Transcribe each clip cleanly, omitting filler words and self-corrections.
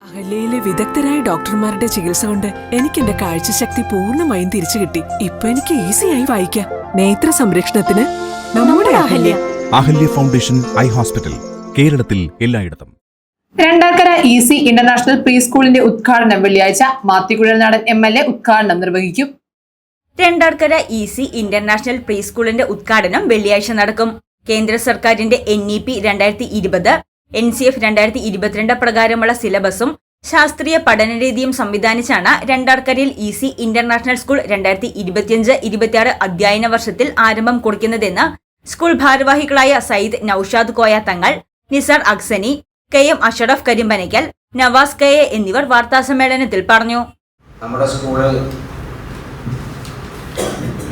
അഹല്യയിലെ വിദഗ്ധരായ ഡോക്ടർമാരുടെ ചികിത്സ കൊണ്ട് എനിക്ക് എന്റെ കാഴ്ചശക്തി പൂർണ്ണമായും തിരിച്ചു കിട്ടി. ഇപ്പൊ എനിക്ക് ഈസിയായി വായിക്കാം. നേത്ര സംരക്ഷണത്തിന് നമ്മുടെ Ahalya. Ahalya foundation eye hospital, കേരളത്തിൽ എല്ലായിടത്തും. രണ്ടാർക്കര ഈസി ഇന്റർനാഷണൽ പ്രീ സ്കൂളിന്റെ ഉദ്ഘാടനം വെള്ളിയാഴ്ച മാത്യു കുഴൽനാടൻ MLA ഉദ്ഘാടനം നിർവഹിക്കും. രണ്ടാർക്കര ഈസി ഇന്റർനാഷണൽ പ്രീ സ്കൂളിന്റെ ഉദ്ഘാടനം വെള്ളിയാഴ്ച നടക്കും. കേന്ദ്ര സർക്കാരിന്റെ NEP 2020, NCF 2022 പ്രകാരമുള്ള സിലബസും ശാസ്ത്രീയ പഠനരീതിയും സംവിധാനിച്ചാണ് രണ്ടാർക്കരയിൽ ഈസി ഇന്റർനാഷണൽ സ്കൂൾ 2025-26 അധ്യയന വർഷത്തിൽ ആരംഭം കുറിക്കുന്നതെന്ന് സ്കൂൾ ഭാരവാഹികളായ സയ്യിദ് നൌഷാദ് കോയ തങ്ങൾ, നിസാർ അക്സനി, KM അഷറഫ് കരിമ്പനയ്ക്കൽ, നവാസ് KA എന്നിവർ വാർത്താസമ്മേളനത്തിൽ പറഞ്ഞു. നമ്മുടെ സ്കൂള്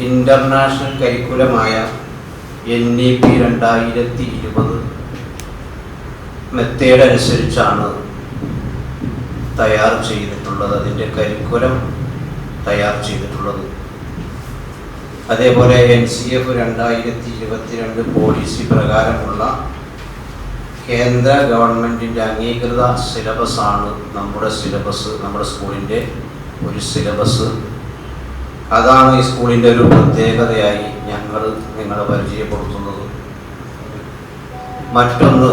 ഇന്റർനാഷണൽ കരിക്കുലമായ NEP 2020 മെത്തേഡ് അനുസരിച്ചാണ് തയ്യാർ ചെയ്തിട്ടുള്ളത്. അതിൻ്റെ കരിക്കുലം തയ്യാർ ചെയ്തിട്ടുള്ളത്. അതേപോലെ NCF 2022 പോളിസി പ്രകാരമുള്ള കേന്ദ്ര ഗവൺമെൻറ്റിൻ്റെ അംഗീകൃത സിലബസാണ് നമ്മുടെ സിലബസ്, നമ്മുടെ സ്കൂളിൻ്റെ ഒരു സിലബസ്. അതാണ് ഈ സ്കൂളിൻ്റെ ഒരു പ്രത്യേകതയായി ഞങ്ങൾ നിങ്ങളെ പരിചയപ്പെടുത്തുന്നത്. മറ്റൊന്ന്,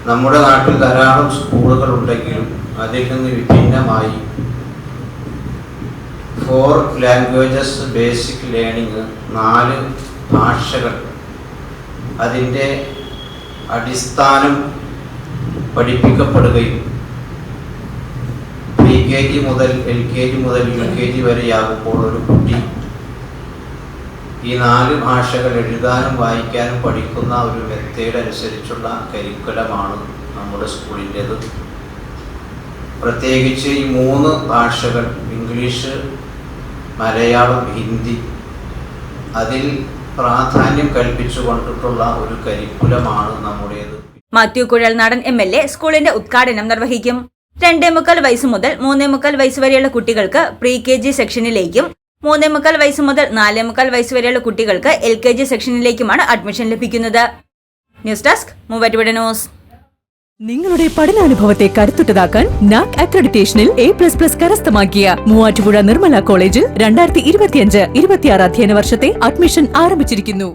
നമ്മുടെ നാട്ടിൽ ധാരാളം സ്കൂളുകൾ ഉണ്ടെങ്കിലും അതിൽ നിന്ന് വിഭിന്നമായി 4 ലാംഗ്വേജസ് ബേസിക് ലേണിംഗ്, 4 ഭാഷകൾ, അതിൻ്റെ അടിസ്ഥാനം പഠിപ്പിക്കപ്പെടുകയും PKG മുതൽ LKG മുതൽ UKG വരെയാകുമ്പോൾ ഒരു കുട്ടി ഈ 4 ഭാഷകൾ എഴുതാനും വായിക്കാനും പഠിക്കുന്ന ഒരു മെത്തേഡ് അനുസരിച്ചുള്ള കരിക്കുലമാണ് നമ്മുടെ സ്കൂളിൻ്റേത്. പ്രത്യേകിച്ച് ഈ 3 ഭാഷകൾ, ഇംഗ്ലീഷ്, മലയാളം, ഹിന്ദി, അതിൽ പ്രാധാന്യം കൽപ്പിച്ചുകൊണ്ടിട്ടുള്ള ഒരു കരിക്കുലമാണ് നമ്മുടേത്. മാത്യു കുഴൽനാടൻ MLA സ്കൂളിന്റെ ഉദ്ഘാടനം നിർവഹിക്കും. 2.25 വയസ്സ് മുതൽ 3.25 വയസ്സ് വരെയുള്ള കുട്ടികൾക്ക് PKG സെക്ഷനിലേക്കും 3.25 വയസ്സ് മുതൽ 4.25 വയസ്സ് വരെയുള്ള കുട്ടികൾക്ക് LKG സെക്ഷനിലേക്കുമാണ് അഡ്മിഷൻ ലഭിക്കുന്നത്. News desk Muvattupuzha news. നിങ്ങളുടെ പഠനാനുഭവത്തെ കരുത്തുറ്റതാക്കാൻ NAC അക്രഡിറ്റേഷനിൽ A++ കരസ്ഥമാക്കിയ മൂവാറ്റുപുഴ നിർമ്മല കോളേജിൽ 2025-26 അധ്യയന വർഷത്തെ അഡ്മിഷൻ ആരംഭിച്ചിരിക്കുന്നു.